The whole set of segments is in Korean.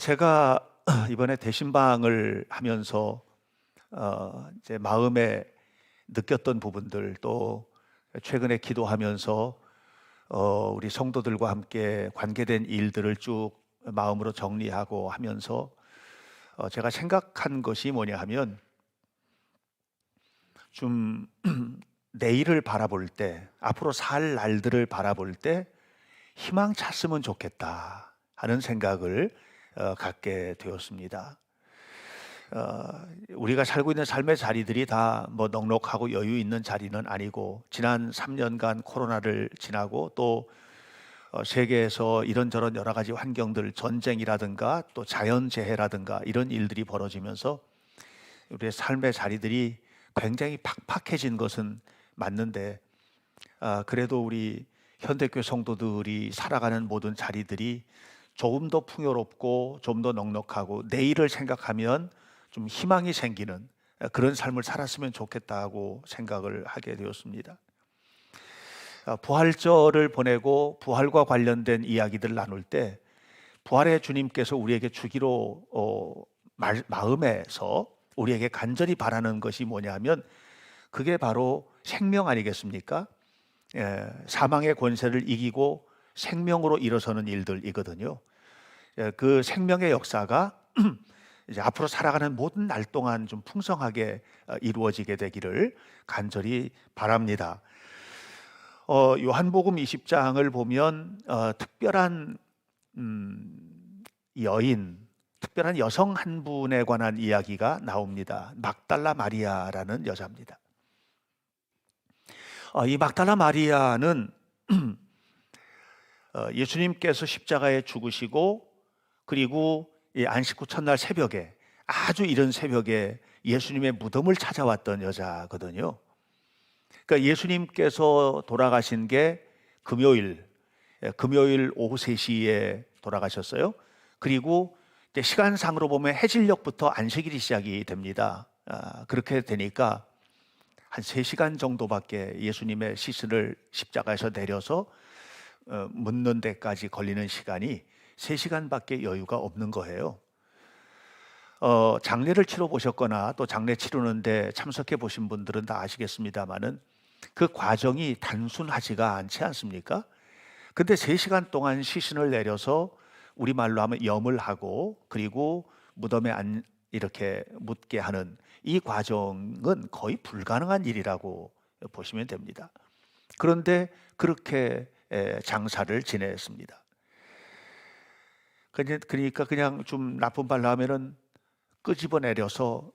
제가 이번에 대신방을 하면서 이제 마음에 느꼈던 부분들, 또 최근에 기도하면서 우리 성도들과 함께 관계된 일들을 쭉 마음으로 정리하고 하면서 제가 생각한 것이 뭐냐 하면, 좀 내일을 바라볼 때, 앞으로 살 날들을 바라볼 때 희망 찼으면 좋겠다 하는 생각을 갖게 되었습니다. 우리가 살고 있는 삶의 자리들이 다 뭐 넉넉하고 여유 있는 자리는 아니고, 지난 3년간 코로나를 지나고 또 세계에서 이런저런 여러 가지 환경들, 전쟁이라든가 또 자연재해라든가 이런 일들이 벌어지면서 우리의 삶의 자리들이 굉장히 팍팍해진 것은 맞는데, 그래도 우리 현대교회 성도들이 살아가는 모든 자리들이 조금 더 풍요롭고 좀 더 넉넉하고 내일을 생각하면 좀 희망이 생기는 그런 삶을 살았으면 좋겠다고 생각을 하게 되었습니다. 부활절을 보내고 부활과 관련된 이야기들 나눌 때, 부활의 주님께서 우리에게 주기로 마음에서 우리에게 간절히 바라는 것이 뭐냐면, 그게 바로 생명 아니겠습니까? 사망의 권세를 이기고 생명으로 일어서는 일들이거든요. 그 생명의 역사가 이제 앞으로 살아가는 모든 날 동안 좀 풍성하게 이루어지게 되기를 간절히 바랍니다. 요한복음 20장을 보면 특별한 여인, 특별한 여성 한 분에 관한 이야기가 나옵니다. 막달라 마리아라는 여자입니다. 이 막달라 마리아는 예수님께서 십자가에 죽으시고, 그리고 이 안식 후 첫날 새벽에, 아주 이른 새벽에 예수님의 무덤을 찾아왔던 여자거든요. 그러니까 예수님께서 돌아가신 게 금요일 오후 3시에 돌아가셨어요. 그리고 이제 시간상으로 보면 해질녘부터 안식일이 시작이 됩니다. 그렇게 되니까 한 3시간 정도밖에 예수님의 시신을 십자가에서 내려서 묻는 데까지 걸리는 시간이 3시간밖에 여유가 없는 거예요. 장례를 치러 보셨거나 또 장례 치르는데 참석해 보신 분들은 다 아시겠습니다만은, 그 과정이 단순하지가 않지 않습니까? 근데 3시간 동안 시신을 내려서 우리말로 하면 염을 하고, 그리고 무덤에 이렇게 묻게 하는 이 과정은 거의 불가능한 일이라고 보시면 됩니다. 그런데 그렇게 장사를 지냈습니다. 그러니까 그냥 좀 나쁜 말로 하면은 끄집어내려서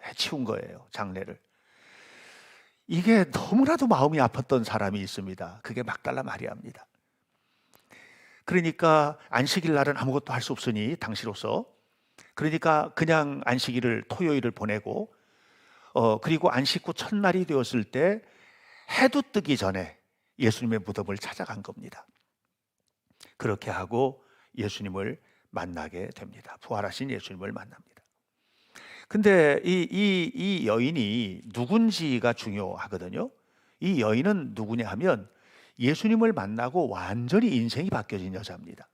해치운 거예요, 장례를. 이게 너무나도 마음이 아팠던 사람이 있습니다. 그게 막달라 마리아입니다. 그러니까 안식일 날은 아무것도 할 수 없으니 당시로서, 그러니까 그냥 안식일을 토요일을 보내고, 그리고 안식 후 첫날이 되었을 때 해도 뜨기 전에 예수님의 무덤을 찾아간 겁니다. 그렇게 하고 예수님을 만나게 됩니다. 부활하신 예수님을 만납니다. 근데 이 여인이 누군지가 중요하거든요. 이 여인은 누구냐 하면, 예수님을 만나고 완전히 인생이 바뀌어진 여자입니다.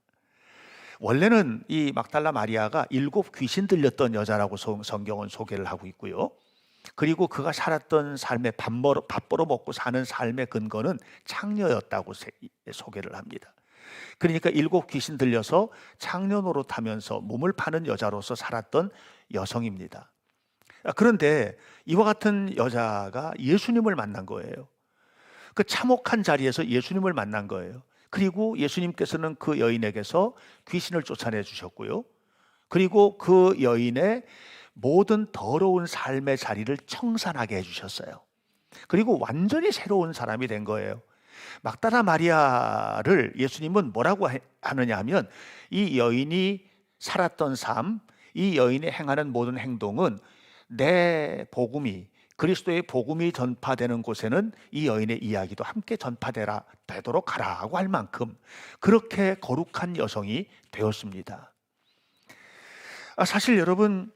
원래는 이 막달라 마리아가 7 귀신 들렸던 여자라고 성경은 소개를 하고 있고요. 그리고 그가 살았던 삶의 밥 벌어 먹고 사는 삶의 근거는 창녀였다고 소개를 합니다. 그러니까 7 귀신 들려서 창녀 노릇하면서 몸을 파는 여자로서 살았던 여성입니다. 그런데 이와 같은 여자가 예수님을 만난 거예요. 그 참혹한 자리에서 예수님을 만난 거예요. 그리고 예수님께서는 그 여인에게서 귀신을 쫓아내 주셨고요. 그리고 그 여인의 모든 더러운 삶의 자리를 청산하게 해주셨어요. 그리고 완전히 새로운 사람이 된 거예요. 막달라 마리아를 예수님은 뭐라고 하느냐 하면, 이 여인이 살았던 삶, 이 여인이 행하는 모든 행동은 내 복음이, 그리스도의 복음이 전파되는 곳에는 이 여인의 이야기도 함께 전파되도록 하라고 할 만큼 그렇게 거룩한 여성이 되었습니다. 사실 여러분,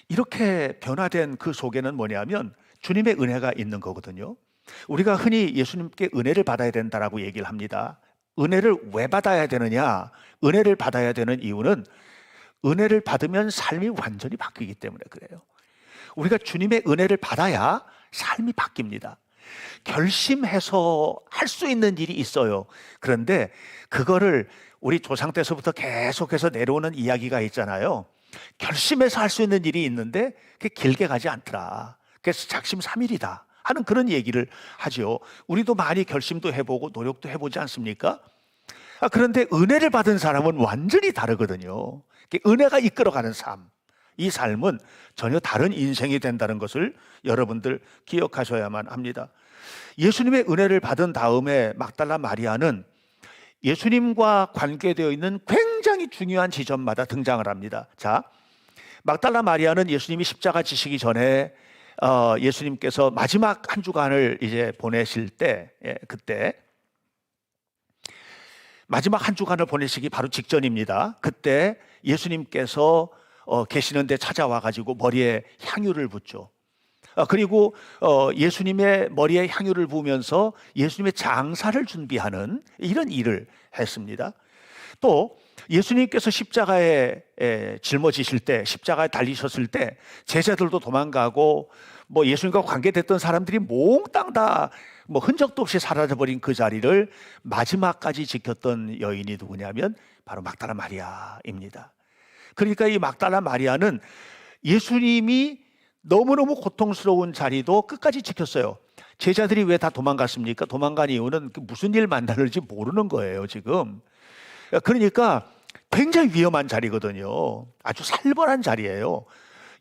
이렇게 변화된 그 속에는 뭐냐면 주님의 은혜가 있는 거거든요. 우리가 흔히 예수님께 은혜를 받아야 된다라고 얘기를 합니다. 은혜를 왜 받아야 되느냐? 은혜를 받아야 되는 이유는 은혜를 받으면 삶이 완전히 바뀌기 때문에 그래요. 우리가 주님의 은혜를 받아야 삶이 바뀝니다. 결심해서 할 수 있는 일이 있어요. 그런데 그거를 우리 조상 때서부터 계속해서 내려오는 이야기가 있잖아요. 결심해서 할 수 있는 일이 있는데 그게 길게 가지 않더라. 그래서 작심삼일이다 하는 그런 얘기를 하죠. 우리도 많이 결심도 해보고 노력도 해보지 않습니까? 그런데 은혜를 받은 사람은 완전히 다르거든요. 은혜가 이끌어가는 삶, 이 삶은 전혀 다른 인생이 된다는 것을 여러분들 기억하셔야만 합니다. 예수님의 은혜를 받은 다음에 막달라 마리아는 예수님과 관계되어 있는 굉장히 중요한 지점마다 등장을 합니다. 자, 막달라 마리아는 예수님이 십자가 지시기 전에 예수님께서 마지막 한 주간을 이제 보내실 때, 그때 마지막 한 주간을 보내시기 바로 직전입니다. 그때 예수님께서 계시는데 찾아와 가지고 머리에 향유를 붓죠. 그리고 예수님의 머리에 향유를 부으면서 예수님의 장사를 준비하는 이런 일을 했습니다. 또 예수님께서 십자가에 짊어지실 때, 십자가에 달리셨을 때 제자들도 도망가고 뭐 예수님과 관계됐던 사람들이 몽땅 다 뭐 흔적도 없이 사라져버린 그 자리를 마지막까지 지켰던 여인이 누구냐면 바로 막달라 마리아입니다. 그러니까 이 막달라 마리아는 예수님이 너무너무 고통스러운 자리도 끝까지 지켰어요. 제자들이 왜 다 도망갔습니까? 도망간 이유는 무슨 일 만나는지 모르는 거예요, 지금. 그러니까 굉장히 위험한 자리거든요. 아주 살벌한 자리예요.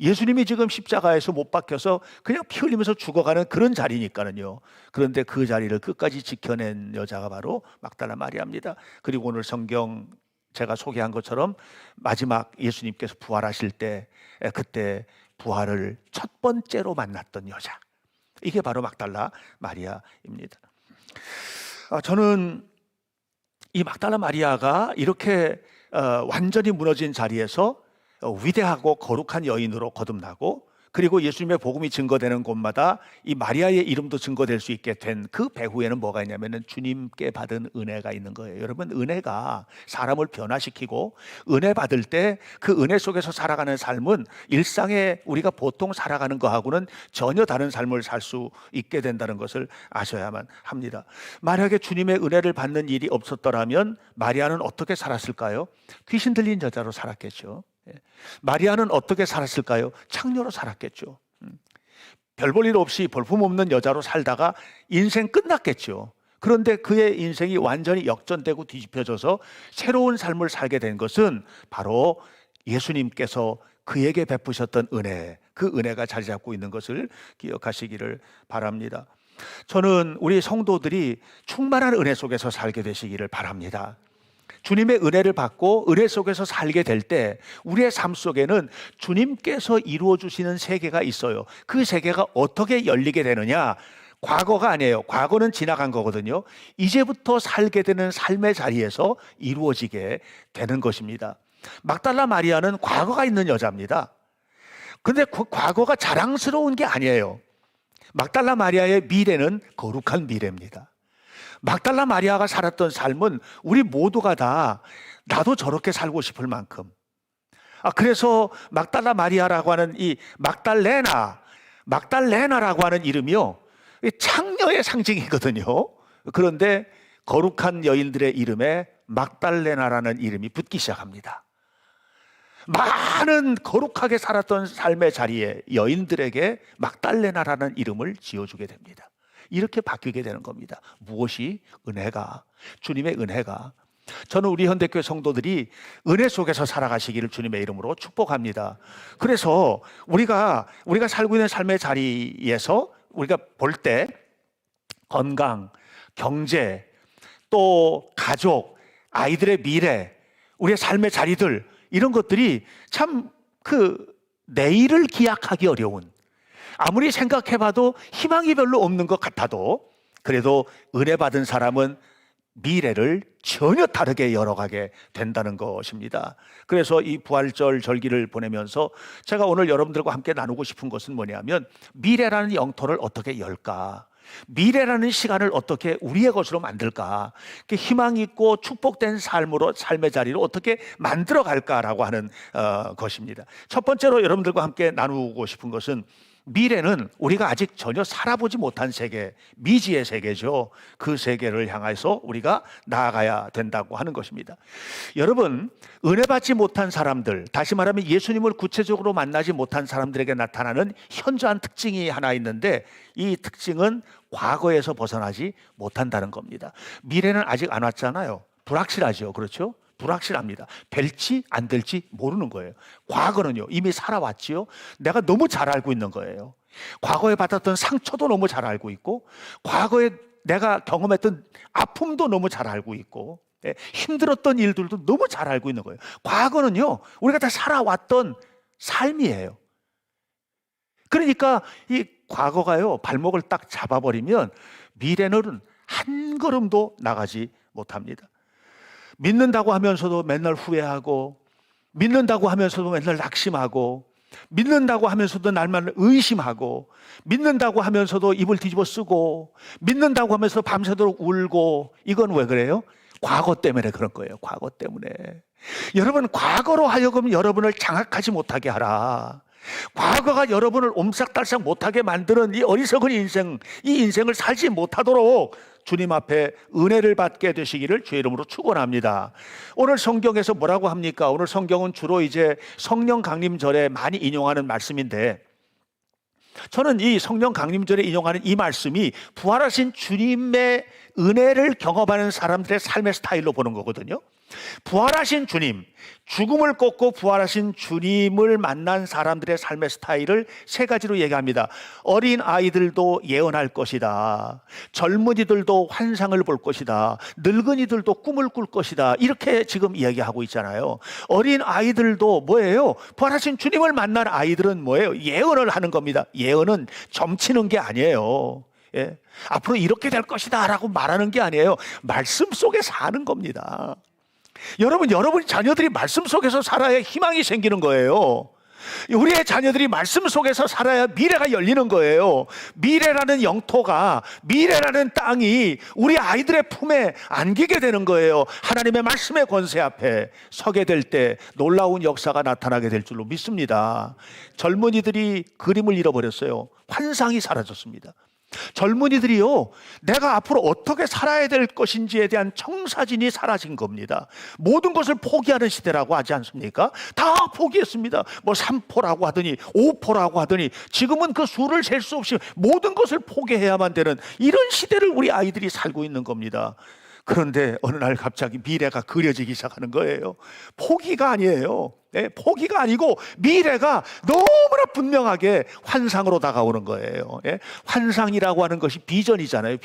예수님이 지금 십자가에서 못 박혀서 그냥 피 흘리면서 죽어가는 그런 자리니까는요. 그런데 그 자리를 끝까지 지켜낸 여자가 바로 막달라 마리아입니다. 그리고 오늘 성경 제가 소개한 것처럼 마지막 예수님께서 부활하실 때 그때 부활을 첫 번째로 만났던 여자, 이게 바로 막달라 마리아입니다. 저는 이 막달라 마리아가 이렇게 완전히 무너진 자리에서 위대하고 거룩한 여인으로 거듭나고, 그리고 예수님의 복음이 증거되는 곳마다 이 마리아의 이름도 증거될 수 있게 된 그 배후에는 뭐가 있냐면 주님께 받은 은혜가 있는 거예요. 여러분, 은혜가 사람을 변화시키고 은혜 받을 때 그 은혜 속에서 살아가는 삶은 일상에 우리가 보통 살아가는 거하고는 전혀 다른 삶을 살 수 있게 된다는 것을 아셔야만 합니다. 만약에 주님의 은혜를 받는 일이 없었더라면 마리아는 어떻게 살았을까요? 귀신 들린 여자로 살았겠죠. 마리아는 어떻게 살았을까요? 창녀로 살았겠죠. 별 볼 일 없이 볼품없는 여자로 살다가 인생 끝났겠죠. 그런데 그의 인생이 완전히 역전되고 뒤집혀져서 새로운 삶을 살게 된 것은 바로 예수님께서 그에게 베푸셨던 은혜, 그 은혜가 자리 잡고 있는 것을 기억하시기를 바랍니다. 저는 우리 성도들이 충만한 은혜 속에서 살게 되시기를 바랍니다. 주님의 은혜를 받고 은혜 속에서 살게 될 때 우리의 삶 속에는 주님께서 이루어 주시는 세계가 있어요. 그 세계가 어떻게 열리게 되느냐? 과거가 아니에요. 과거는 지나간 거거든요. 이제부터 살게 되는 삶의 자리에서 이루어지게 되는 것입니다. 막달라 마리아는 과거가 있는 여자입니다. 그런데 그 과거가 자랑스러운 게 아니에요. 막달라 마리아의 미래는 거룩한 미래입니다. 막달라 마리아가 살았던 삶은 우리 모두가 다 나도 저렇게 살고 싶을 만큼, 그래서 막달라 마리아라고 하는 이 막달레나라고 하는 이름이요, 창녀의 상징이거든요. 그런데 거룩한 여인들의 이름에 막달레나라는 이름이 붙기 시작합니다. 많은 거룩하게 살았던 삶의 자리에 여인들에게 막달레나라는 이름을 지어주게 됩니다. 이렇게 바뀌게 되는 겁니다. 무엇이? 은혜가, 주님의 은혜가. 저는 우리 현대교회 성도들이 은혜 속에서 살아가시기를 주님의 이름으로 축복합니다. 그래서 우리가 살고 있는 삶의 자리에서 우리가 볼 때 건강, 경제, 또 가족, 아이들의 미래, 우리의 삶의 자리들, 이런 것들이 참 내일을 기약하기 어려운, 아무리 생각해봐도 희망이 별로 없는 것 같아도 그래도 은혜 받은 사람은 미래를 전혀 다르게 열어가게 된다는 것입니다. 그래서 이 부활절 절기를 보내면서 제가 오늘 여러분들과 함께 나누고 싶은 것은 뭐냐면 미래라는 영토를 어떻게 열까? 미래라는 시간을 어떻게 우리의 것으로 만들까? 희망 있고 축복된 삶의 자리로 어떻게 만들어 갈까라고 하는 것입니다. 첫 번째로 여러분들과 함께 나누고 싶은 것은 미래는 우리가 아직 전혀 살아보지 못한 세계, 미지의 세계죠. 그 세계를 향해서 우리가 나아가야 된다고 하는 것입니다. 여러분, 은혜 받지 못한 사람들, 다시 말하면 예수님을 구체적으로 만나지 못한 사람들에게 나타나는 현저한 특징이 하나 있는데, 이 특징은 과거에서 벗어나지 못한다는 겁니다. 미래는 아직 안 왔잖아요. 불확실하죠. 그렇죠? 불확실합니다. 될지 안 될지 모르는 거예요. 과거는요, 이미 살아왔지요. 내가 너무 잘 알고 있는 거예요. 과거에 받았던 상처도 너무 잘 알고 있고, 과거에 내가 경험했던 아픔도 너무 잘 알고 있고, 힘들었던 일들도 너무 잘 알고 있는 거예요. 과거는요, 우리가 다 살아왔던 삶이에요. 그러니까 이 과거가요, 발목을 딱 잡아버리면 미래는 한 걸음도 나가지 못합니다. 믿는다고 하면서도 맨날 후회하고, 믿는다고 하면서도 맨날 낙심하고, 믿는다고 하면서도 날마다 의심하고, 믿는다고 하면서도 입을 뒤집어 쓰고, 믿는다고 하면서 밤새도록 울고. 이건 왜 그래요? 과거 때문에 그런 거예요. 과거 때문에. 여러분, 과거로 하여금 여러분을 장악하지 못하게 하라. 과거가 여러분을 옴싹달싹 못하게 만드는 이 어리석은 인생, 이 인생을 살지 못하도록 주님 앞에 은혜를 받게 되시기를 주의 이름으로 축원합니다. 오늘 성경에서 뭐라고 합니까? 오늘 성경은 주로 이제 성령 강림절에 많이 인용하는 말씀인데, 저는 이 성령 강림절에 인용하는 이 말씀이 부활하신 주님의 은혜를 경험하는 사람들의 삶의 스타일로 보는 거거든요. 부활하신 주님, 죽음을 꺾고 부활하신 주님을 만난 사람들의 삶의 스타일을 세 가지로 얘기합니다. 어린 아이들도 예언할 것이다. 젊은이들도 환상을 볼 것이다. 늙은이들도 꿈을 꿀 것이다. 이렇게 지금 이야기하고 있잖아요. 어린 아이들도 뭐예요? 부활하신 주님을 만난 아이들은 뭐예요? 예언을 하는 겁니다. 예언은 점치는 게 아니에요. 예. 앞으로 이렇게 될 것이다 라고 말하는 게 아니에요. 말씀 속에 사는 겁니다. 여러분 자녀들이 말씀 속에서 살아야 희망이 생기는 거예요. 우리의 자녀들이 말씀 속에서 살아야 미래가 열리는 거예요. 미래라는 영토가, 미래라는 땅이 우리 아이들의 품에 안기게 되는 거예요. 하나님의 말씀의 권세 앞에 서게 될 때 놀라운 역사가 나타나게 될 줄로 믿습니다. 젊은이들이 그림을 잃어버렸어요. 환상이 사라졌습니다. 젊은이들이요, 내가 앞으로 어떻게 살아야 될 것인지에 대한 청사진이 사라진 겁니다. 모든 것을 포기하는 시대라고 하지 않습니까? 다 포기했습니다. 뭐 3포라고 하더니 5포라고 하더니 지금은 그 수를 셀 수 없이 모든 것을 포기해야만 되는 이런 시대를 우리 아이들이 살고 있는 겁니다. 그런데 어느 날 갑자기 미래가 그려지기 시작하는 거예요. 포기가 아니에요. 포기가 아니고 미래가 너무나 분명하게 환상으로 다가오는 거예요. 환상이라고 하는 것이 비전이잖아요.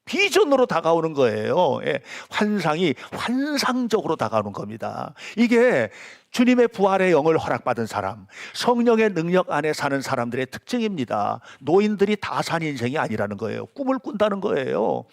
비전으로 다가오는 거예요. 환상이 환상적으로 다가오는 겁니다. 이게 주님의 부활의 영을 허락받은 사람, 성령의 능력 안에 사는 사람들의 특징입니다. 노인들이 다 산 인생이 아니라는 거예요. 꿈을 꾼다는 거예요.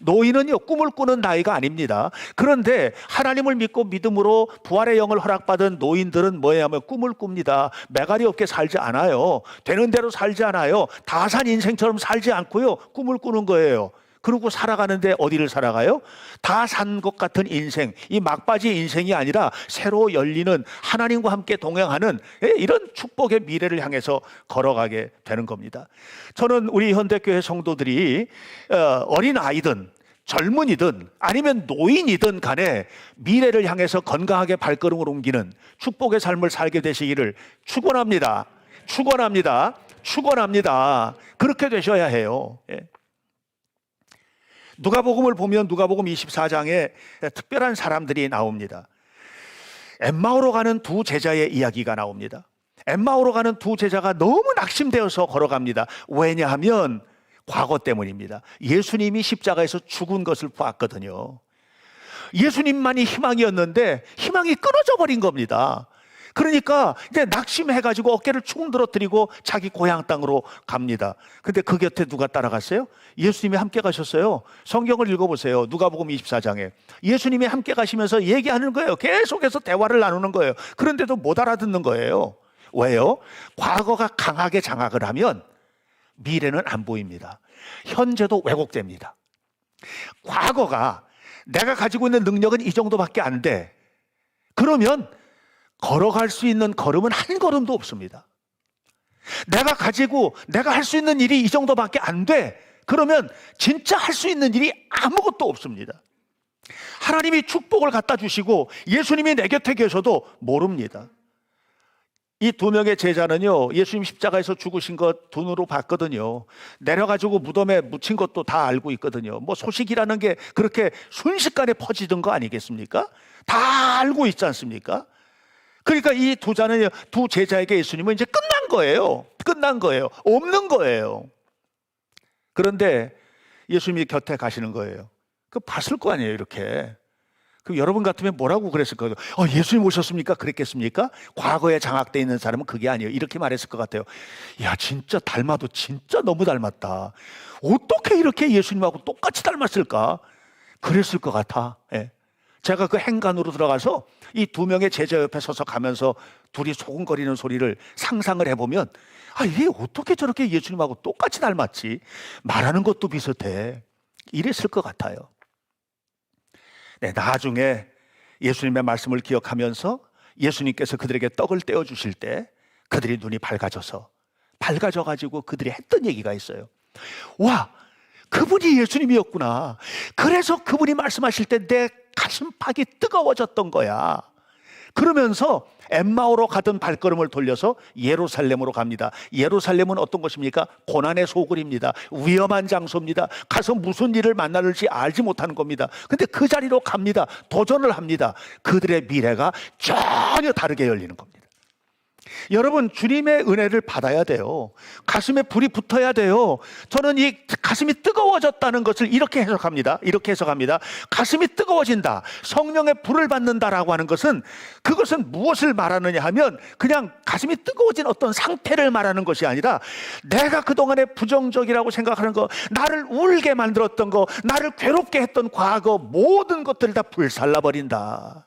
노인은요, 꿈을 꾸는 나이가 아닙니다. 그런데 하나님을 믿고 믿음으로 부활의 영을 허락받은 노인들은 뭐예요 하면 꿈을 꿉니다. 매갈이 없게 살지 않아요. 되는 대로 살지 않아요. 다 산 인생처럼 살지 않고요, 꿈을 꾸는 거예요. 그러고 살아가는데 어디를 살아가요? 다 산 것 같은 인생, 이 막바지 인생이 아니라 새로 열리는 하나님과 함께 동행하는 이런 축복의 미래를 향해서 걸어가게 되는 겁니다. 저는 우리 현대교회 성도들이 어린 아이든 젊은이든 아니면 노인이든 간에 미래를 향해서 건강하게 발걸음을 옮기는 축복의 삶을 살게 되시기를 축원합니다. 그렇게 되셔야 해요. 누가복음을 보면 누가복음 24장에 특별한 사람들이 나옵니다. 엠마오로 가는 두 제자의 이야기가 나옵니다. 엠마오로 가는 두 제자가 너무 낙심되어서 걸어갑니다. 왜냐하면 과거 때문입니다. 예수님이 십자가에서 죽은 것을 봤거든요. 예수님만이 희망이었는데 희망이 끊어져 버린 겁니다. 그러니까 이제 낙심해가지고 어깨를 축 늘어뜨리고 자기 고향 땅으로 갑니다. 근데 그 곁에 누가 따라갔어요? 예수님이 함께 가셨어요. 성경을 읽어보세요. 누가복음 24장에 예수님이 함께 가시면서 얘기하는 거예요. 계속해서 대화를 나누는 거예요. 그런데도 못 알아듣는 거예요. 왜요? 과거가 강하게 장악을 하면 미래는 안 보입니다. 현재도 왜곡됩니다. 과거가 내가 가지고 있는 능력은 이 정도밖에 안 돼. 그러면 걸어갈 수 있는 걸음은 한 걸음도 없습니다. 내가 할 수 있는 일이 이 정도밖에 안 돼. 그러면 진짜 할 수 있는 일이 아무것도 없습니다. 하나님이 축복을 갖다 주시고 예수님이 내 곁에 계셔도 모릅니다. 이 두 명의 제자는요, 예수님 십자가에서 죽으신 것 눈으로 봤거든요. 내려가지고 무덤에 묻힌 것도 다 알고 있거든요. 뭐 소식이라는 게 그렇게 순식간에 퍼지던 거 아니겠습니까? 다 알고 있지 않습니까? 그러니까 이 두 제자에게 예수님은 이제 끝난 거예요. 끝난 거예요. 없는 거예요. 그런데 예수님이 곁에 가시는 거예요. 그 봤을 거 아니에요, 이렇게. 그 여러분 같으면 뭐라고 그랬을 거예요? 예수님 오셨습니까? 그랬겠습니까? 과거에 장악되어 있는 사람은 그게 아니에요. 이렇게 말했을 것 같아요. 야, 진짜 닮아도 진짜 너무 닮았다. 어떻게 이렇게 예수님하고 똑같이 닮았을까? 그랬을 것 같아. 예. 제가 그 행간으로 들어가서 이 두 명의 제자 옆에 서서 가면서 둘이 소곤거리는 소리를 상상을 해보면, 이게 어떻게 저렇게 예수님하고 똑같이 닮았지? 말하는 것도 비슷해. 이랬을 것 같아요. 네, 나중에 예수님의 말씀을 기억하면서 예수님께서 그들에게 떡을 떼어주실 때 그들이 눈이 밝아져가지고 그들이 했던 얘기가 있어요. 와, 그분이 예수님이었구나. 그래서 그분이 말씀하실 때 내 가슴팍이 뜨거워졌던 거야. 그러면서 엠마오로 가던 발걸음을 돌려서 예루살렘으로 갑니다. 예루살렘은 어떤 곳입니까? 고난의 소굴입니다. 위험한 장소입니다. 가서 무슨 일을 만날지 알지 못하는 겁니다. 근데 그 자리로 갑니다. 도전을 합니다. 그들의 미래가 전혀 다르게 열리는 겁니다. 여러분, 주님의 은혜를 받아야 돼요. 가슴에 불이 붙어야 돼요. 저는 이 가슴이 뜨거워졌다는 것을 이렇게 해석합니다. 가슴이 뜨거워진다, 성령의 불을 받는다라고 하는 것은, 그것은 무엇을 말하느냐 하면 그냥 가슴이 뜨거워진 어떤 상태를 말하는 것이 아니라, 내가 그동안에 부정적이라고 생각하는 거, 나를 울게 만들었던 거, 나를 괴롭게 했던 과거 모든 것들을 다 불살라버린다.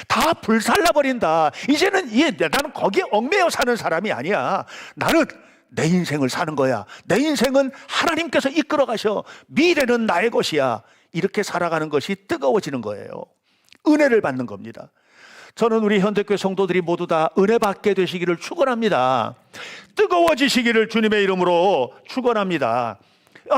다 불살라버린다. 이제는 나는 거기에 얽매여 사는 사람이 아니야. 나는 내 인생을 사는 거야. 내 인생은 하나님께서 이끌어 가셔. 미래는 나의 것이야. 이렇게 살아가는 것이 뜨거워지는 거예요. 은혜를 받는 겁니다. 저는 우리 현대교회 성도들이 모두 다 은혜 받게 되시기를 축원합니다. 뜨거워지시기를 주님의 이름으로 축원합니다.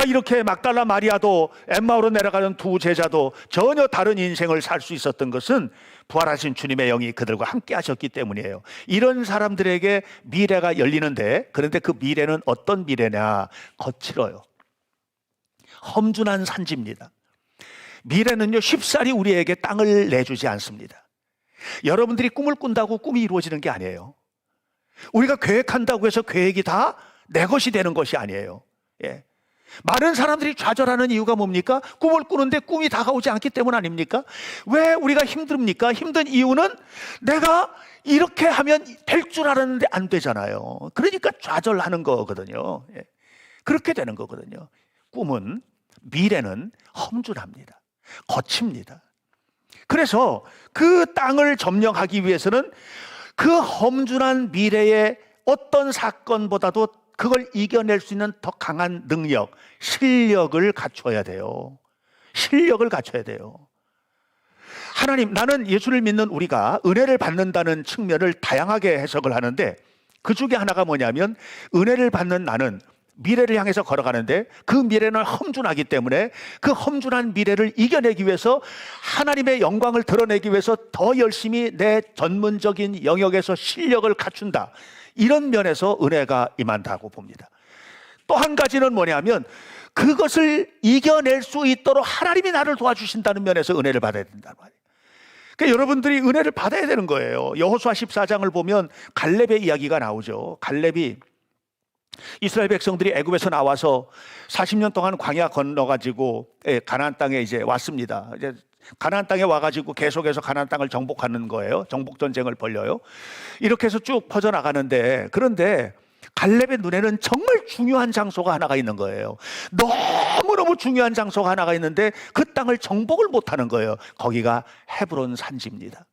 이렇게 막달라 마리아도 엠마오로 내려가는 두 제자도 전혀 다른 인생을 살 수 있었던 것은 부활하신 주님의 영이 그들과 함께 하셨기 때문이에요. 이런 사람들에게 미래가 열리는데, 그런데 그 미래는 어떤 미래냐? 거칠어요. 험준한 산지입니다. 미래는요, 쉽사리 우리에게 땅을 내주지 않습니다. 여러분들이 꿈을 꾼다고 꿈이 이루어지는 게 아니에요. 우리가 계획한다고 해서 계획이 다 내 것이 되는 것이 아니에요. 예. 많은 사람들이 좌절하는 이유가 뭡니까? 꿈을 꾸는데 꿈이 다가오지 않기 때문 아닙니까? 왜 우리가 힘듭니까? 힘든 이유는 내가 이렇게 하면 될 줄 알았는데 안 되잖아요. 그러니까 좌절하는 거거든요. 예. 그렇게 되는 거거든요. 꿈은, 미래는 험준합니다. 거칩니다. 그래서 그 땅을 점령하기 위해서는 그 험준한 미래의 어떤 사건보다도 그걸 이겨낼 수 있는 더 강한 능력, 실력을 갖춰야 돼요. 실력을 갖춰야 돼요. 나는 예수를 믿는 우리가 은혜를 받는다는 측면을 다양하게 해석을 하는데, 그 중에 하나가 뭐냐면, 은혜를 받는 나는 미래를 향해서 걸어가는데 그 미래는 험준하기 때문에 그 험준한 미래를 이겨내기 위해서, 하나님의 영광을 드러내기 위해서 더 열심히 내 전문적인 영역에서 실력을 갖춘다. 이런 면에서 은혜가 임한다고 봅니다. 또 한 가지는 뭐냐면, 그것을 이겨낼 수 있도록 하나님이 나를 도와주신다는 면에서 은혜를 받아야 된다는 말이에요. 그러니까 여러분들이 은혜를 받아야 되는 거예요. 여호수아 14장을 보면 갈렙의 이야기가 나오죠. 갈렙이 이스라엘 백성들이 애굽에서 나와서 40년 동안 광야 건너가지고 가나안 땅에 이제 왔습니다. 이제 가나안 땅에 와가지고 계속해서 가나안 땅을 정복하는 거예요. 정복 전쟁을 벌려요. 이렇게 해서 쭉 퍼져나가는데, 그런데 갈렙의 눈에는 정말 중요한 장소가 하나가 있는 거예요. 너무너무 중요한 장소가 하나가 있는데 그 땅을 정복을 못하는 거예요. 거기가 헤브론 산지입니다.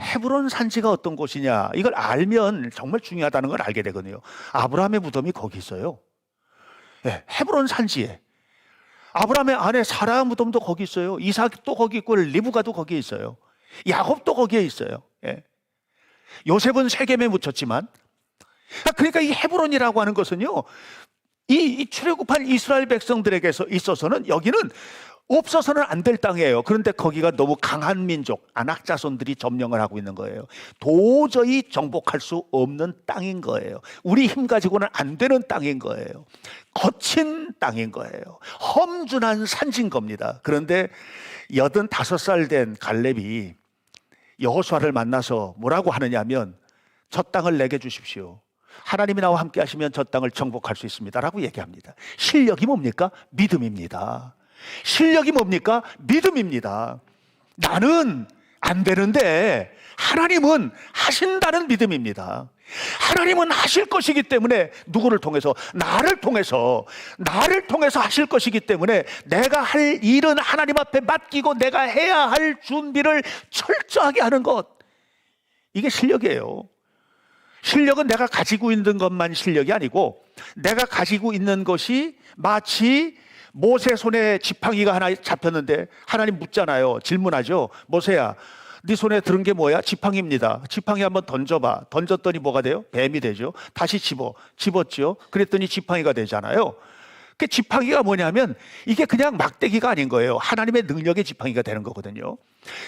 헤브론 산지가 어떤 곳이냐, 이걸 알면 정말 중요하다는 걸 알게 되거든요. 아브라함의 무덤이 거기 있어요. 네, 헤브론 산지에 아브라함의 아내 사라 무덤도 거기 있어요. 이삭도 거기 있고 리브가도 거기에 있어요. 야곱도 거기에 있어요. 예. 요셉은 세겜에 묻혔지만, 그러니까 이 헤브론이라고 하는 것은요, 이 출애굽한 이스라엘 백성들에게 있어서는 여기는 없어서는 안 될 땅이에요. 그런데 거기가 너무 강한 민족, 아낙 자손들이 점령을 하고 있는 거예요. 도저히 정복할 수 없는 땅인 거예요. 우리 힘 가지고는 안 되는 땅인 거예요. 거친 땅인 거예요. 험준한 산지인 겁니다. 그런데 85살 된 갈렙이 여호수아를 만나서 뭐라고 하느냐면, 저 땅을 내게 주십시오. 하나님이 나와 함께 하시면 저 땅을 정복할 수 있습니다 라고 얘기합니다. 실력이 뭡니까? 믿음입니다. 실력이 뭡니까? 믿음입니다. 나는 안 되는데 하나님은 하신다는 믿음입니다. 하나님은 하실 것이기 때문에, 누구를 통해서? 나를 통해서 하실 것이기 때문에 내가 할 일은 하나님 앞에 맡기고 내가 해야 할 준비를 철저하게 하는 것, 이게 실력이에요. 실력은 내가 가지고 있는 것만 실력이 아니고, 내가 가지고 있는 것이 마치 모세 손에 지팡이가 하나 잡혔는데 하나님 묻잖아요. 질문하죠. 모세야, 네 손에 들은 게 뭐야? 지팡이입니다. 지팡이 한번 던져봐. 던졌더니 뭐가 돼요? 뱀이 되죠. 다시 집었죠. 그랬더니 지팡이가 되잖아요. 그 지팡이가 뭐냐면 이게 그냥 막대기가 아닌 거예요. 하나님의 능력의 지팡이가 되는 거거든요.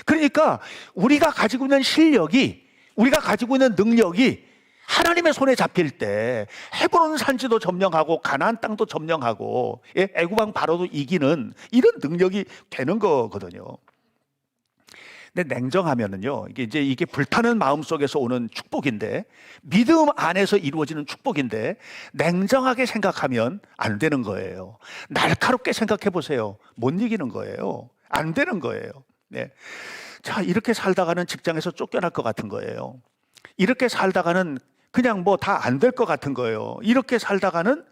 그러니까 우리가 가지고 있는 실력이, 우리가 가지고 있는 능력이 하나님의 손에 잡힐 때 헤브론 산지도 점령하고 가나안 땅도 점령하고 애굽 왕 바로도 이기는 이런 능력이 되는 거거든요. 근데 냉정하면은요, 이게 불타는 마음 속에서 오는 축복인데, 믿음 안에서 이루어지는 축복인데, 냉정하게 생각하면 안 되는 거예요. 날카롭게 생각해 보세요. 못 이기는 거예요. 안 되는 거예요. 네. 자, 이렇게 살다가는 직장에서 쫓겨날 것 같은 거예요. 이렇게 살다가는 그냥 뭐 다 안 될 것 같은 거예요. 이렇게 살다가는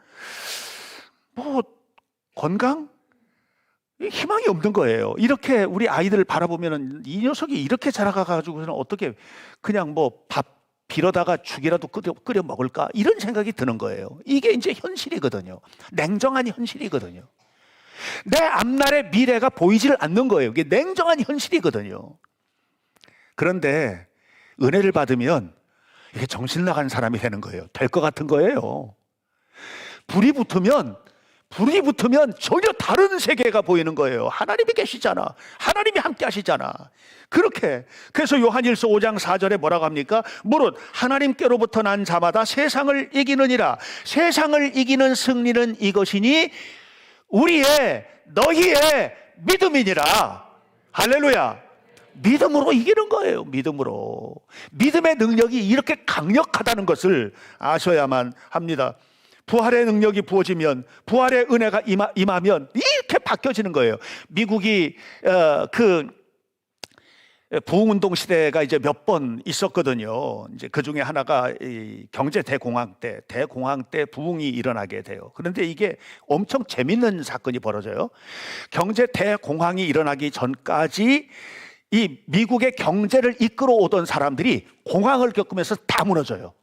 뭐 건강? 희망이 없는 거예요. 이렇게 우리 아이들을 바라보면 이 녀석이 이렇게 자라가지고서는 어떻게 그냥 뭐 밥 빌어다가 죽이라도 끓여 먹을까? 이런 생각이 드는 거예요. 이게 이제 현실이거든요. 냉정한 현실이거든요. 내 앞날의 미래가 보이질 않는 거예요. 이게 냉정한 현실이거든요. 그런데 은혜를 받으면 이게 정신 나간 사람이 되는 거예요. 될 것 같은 거예요. 불이 붙으면 전혀 다른 세계가 보이는 거예요. 하나님이 계시잖아. 하나님이 함께 하시잖아. 그렇게. 그래서 요한일서 5장 4절에 뭐라고 합니까? 무릇 하나님께로부터 난 자마다 세상을 이기느니라. 세상을 이기는 승리는 이것이니 너희의 믿음이니라. 할렐루야. 믿음으로 이기는 거예요. 믿음으로. 믿음의 능력이 이렇게 강력하다는 것을 아셔야만 합니다. 부활의 능력이 부어지면, 부활의 은혜가 임하면 이렇게 바뀌어지는 거예요. 미국이 부흥운동 시대가 이제 몇 번 있었거든요. 이제 그 중에 하나가 이 경제 대공황 때 부흥이 일어나게 돼요. 그런데 이게 엄청 재밌는 사건이 벌어져요. 경제 대공황이 일어나기 전까지 이 미국의 경제를 이끌어 오던 사람들이 공황을 겪으면서 다 무너져요.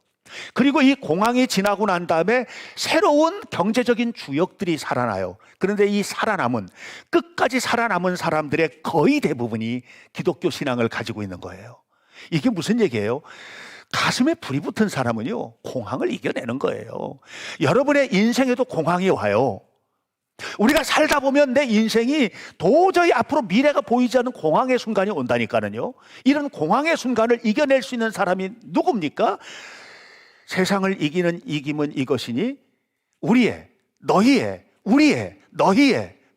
그리고 이 공황이 지나고 난 다음에 새로운 경제적인 주역들이 살아나요. 그런데 이 끝까지 살아남은 사람들의 거의 대부분이 기독교 신앙을 가지고 있는 거예요. 이게 무슨 얘기예요? 가슴에 불이 붙은 사람은요, 공황을 이겨내는 거예요. 여러분의 인생에도 공황이 와요. 우리가 살다 보면 내 인생이 도저히 앞으로 미래가 보이지 않는 공황의 순간이 온다니까요. 이런 공황의 순간을 이겨낼 수 있는 사람이 누굽니까? 세상을 이기는 이김은 이것이니 너희의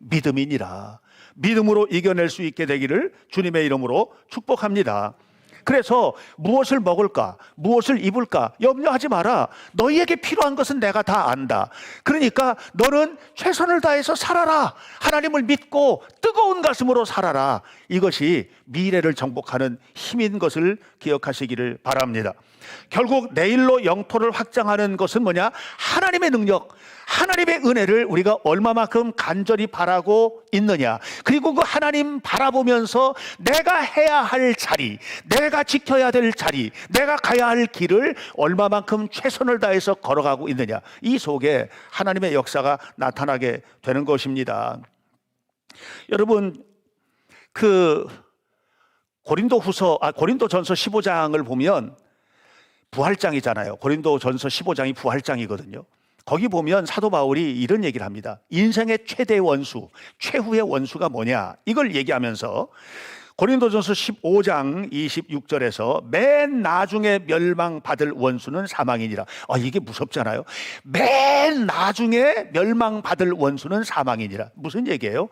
믿음이니라. 믿음으로 이겨낼 수 있게 되기를 주님의 이름으로 축복합니다. 그래서 무엇을 먹을까, 무엇을 입을까 염려하지 마라. 너희에게 필요한 것은 내가 다 안다. 그러니까 너는 최선을 다해서 살아라. 하나님을 믿고 뜨거운 가슴으로 살아라. 이것이 미래를 정복하는 힘인 것을 기억하시기를 바랍니다. 결국 내일로 영토를 확장하는 것은 뭐냐? 하나님의 능력, 하나님의 은혜를 우리가 얼마만큼 간절히 바라고 있느냐. 그리고 그 하나님 바라보면서 내가 해야 할 자리, 내가 지켜야 될 자리, 내가 가야 할 길을 얼마만큼 최선을 다해서 걸어가고 있느냐. 이 속에 하나님의 역사가 나타나게 되는 것입니다. 여러분, 그 고린도전서 15장을 보면 부활장이잖아요. 고린도전서 15장이 부활장이거든요. 거기 보면 사도 바울이 이런 얘기를 합니다. 인생의 최대 원수, 최후의 원수가 뭐냐? 이걸 얘기하면서 고린도전서 15장 26절에서 맨 나중에 멸망받을 원수는 사망이니라. 이게 무섭잖아요. 맨 나중에 멸망받을 원수는 사망이니라. 무슨 얘기예요?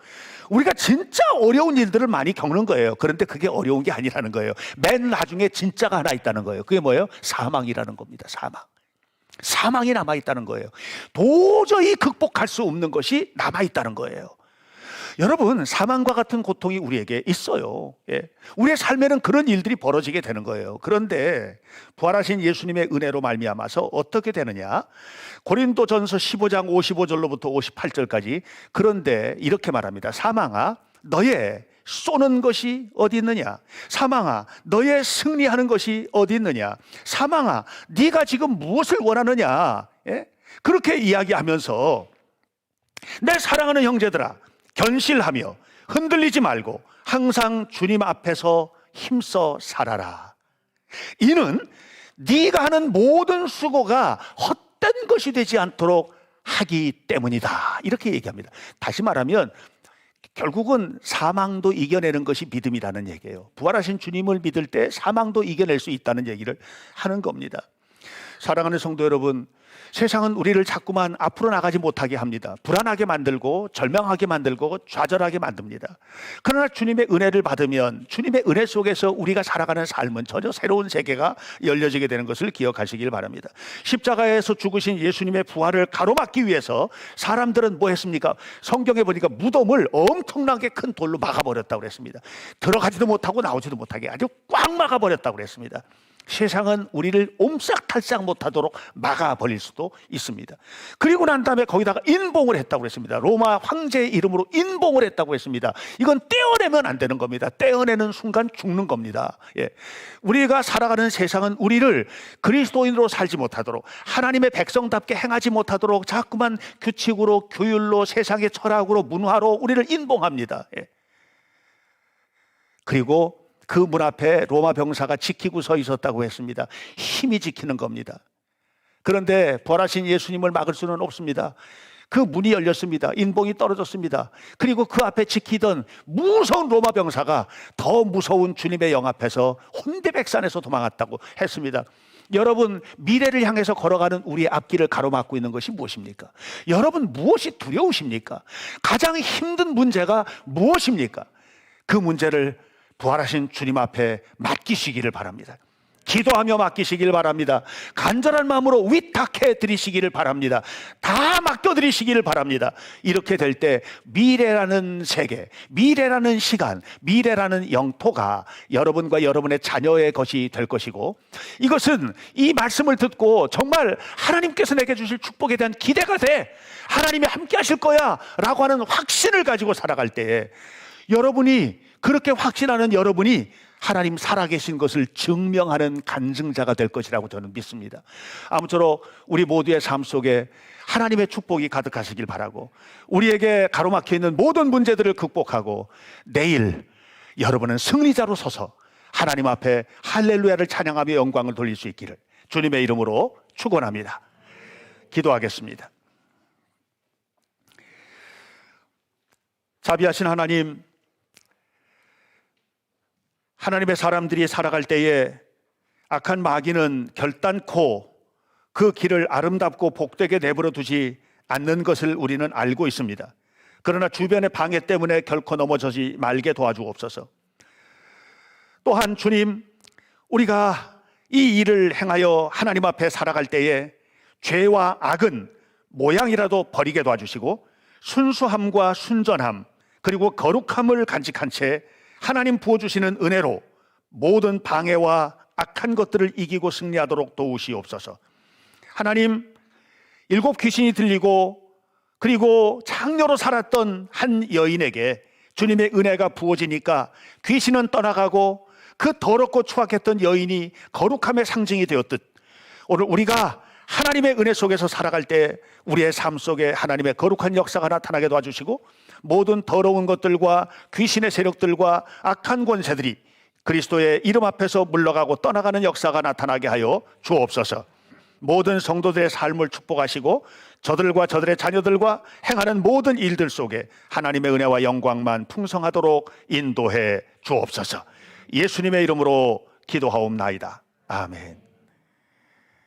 우리가 진짜 어려운 일들을 많이 겪는 거예요. 그런데 그게 어려운 게 아니라는 거예요. 맨 나중에 진짜가 하나 있다는 거예요. 그게 뭐예요? 사망이라는 겁니다. 사망이 남아있다는 거예요. 도저히 극복할 수 없는 것이 남아있다는 거예요. 여러분, 사망과 같은 고통이 우리에게 있어요. 우리의 삶에는 그런 일들이 벌어지게 되는 거예요. 그런데 부활하신 예수님의 은혜로 말미암아서 어떻게 되느냐? 고린도전서 15장 55절로부터 58절까지 그런데 이렇게 말합니다. 사망아, 너의 쏘는 것이 어디 있느냐? 사망아, 너의 승리하는 것이 어디 있느냐? 사망아, 네가 지금 무엇을 원하느냐? 그렇게 이야기하면서 내 사랑하는 형제들아, 견실하며 흔들리지 말고 항상 주님 앞에서 힘써 살아라. 이는 네가 하는 모든 수고가 헛된 것이 되지 않도록 하기 때문이다. 이렇게 얘기합니다. 다시 말하면 결국은 사망도 이겨내는 것이 믿음이라는 얘기예요. 부활하신 주님을 믿을 때 사망도 이겨낼 수 있다는 얘기를 하는 겁니다. 사랑하는 성도 여러분, 세상은 우리를 자꾸만 앞으로 나가지 못하게 합니다. 불안하게 만들고 절망하게 만들고 좌절하게 만듭니다. 그러나 주님의 은혜를 받으면 주님의 은혜 속에서 우리가 살아가는 삶은 전혀 새로운 세계가 열려지게 되는 것을 기억하시길 바랍니다. 십자가에서 죽으신 예수님의 부활을 가로막기 위해서 사람들은 뭐 했습니까? 성경에 보니까 무덤을 엄청나게 큰 돌로 막아버렸다고 그랬습니다. 들어가지도 못하고 나오지도 못하게 아주 꽉 막아버렸다고 그랬습니다. 세상은 우리를 옴싹탈싹 못하도록 막아버릴 수도 있습니다. 그리고 난 다음에 거기다가 인봉을 했다고 했습니다. 로마 황제의 이름으로 인봉을 했다고 했습니다. 이건 떼어내면 안 되는 겁니다. 떼어내는 순간 죽는 겁니다. 우리가 살아가는 세상은 우리를 그리스도인으로 살지 못하도록, 하나님의 백성답게 행하지 못하도록 자꾸만 규칙으로, 규율로, 세상의 철학으로, 문화로 우리를 인봉합니다. 그리고 그 문 앞에 로마 병사가 지키고 서 있었다고 했습니다. 힘이 지키는 겁니다. 그런데 부활하신 예수님을 막을 수는 없습니다. 그 문이 열렸습니다. 인봉이 떨어졌습니다. 그리고 그 앞에 지키던 무서운 로마 병사가 더 무서운 주님의 영 앞에서 혼대백산에서 도망갔다고 했습니다. 여러분, 미래를 향해서 걸어가는 우리의 앞길을 가로막고 있는 것이 무엇입니까? 여러분, 무엇이 두려우십니까? 가장 힘든 문제가 무엇입니까? 그 문제를 부활하신 주님 앞에 맡기시기를 바랍니다. 기도하며 맡기시기를 바랍니다. 간절한 마음으로 위탁해 드리시기를 바랍니다. 다 맡겨드리시기를 바랍니다. 이렇게 될 때 미래라는 세계, 미래라는 시간, 미래라는 영토가 여러분과 여러분의 자녀의 것이 될 것이고, 이것은 이 말씀을 듣고 정말 하나님께서 내게 주실 축복에 대한 기대가 돼. 하나님이 함께 하실 거야 라고 하는 확신을 가지고 살아갈 때에, 여러분이 그렇게 확신하는 여러분이 하나님 살아계신 것을 증명하는 간증자가 될 것이라고 저는 믿습니다. 아무쪼록 우리 모두의 삶 속에 하나님의 축복이 가득하시길 바라고, 우리에게 가로막혀 있는 모든 문제들을 극복하고 내일 여러분은 승리자로 서서 하나님 앞에 할렐루야를 찬양하며 영광을 돌릴 수 있기를 주님의 이름으로 축원합니다. 기도하겠습니다. 자비하신 하나님, 하나님의 사람들이 살아갈 때에 악한 마귀는 결단코 그 길을 아름답고 복되게 내버려 두지 않는 것을 우리는 알고 있습니다. 그러나 주변의 방해 때문에 결코 넘어지지 말게 도와주옵소서. 또한 주님, 우리가 이 일을 행하여 하나님 앞에 살아갈 때에 죄와 악은 모양이라도 버리게 도와주시고, 순수함과 순전함 그리고 거룩함을 간직한 채 하나님 부어주시는 은혜로 모든 방해와 악한 것들을 이기고 승리하도록 도우시옵소서. 하나님, 7 귀신이 들리고 그리고 장녀로 살았던 한 여인에게 주님의 은혜가 부어지니까 귀신은 떠나가고 그 더럽고 추악했던 여인이 거룩함의 상징이 되었듯, 오늘 우리가 하나님의 은혜 속에서 살아갈 때 우리의 삶 속에 하나님의 거룩한 역사가 나타나게 도와주시고, 모든 더러운 것들과 귀신의 세력들과 악한 권세들이 그리스도의 이름 앞에서 물러가고 떠나가는 역사가 나타나게 하여 주옵소서. 모든 성도들의 삶을 축복하시고 저들과 저들의 자녀들과 행하는 모든 일들 속에 하나님의 은혜와 영광만 풍성하도록 인도해 주옵소서. 예수님의 이름으로 기도하옵나이다. 아멘.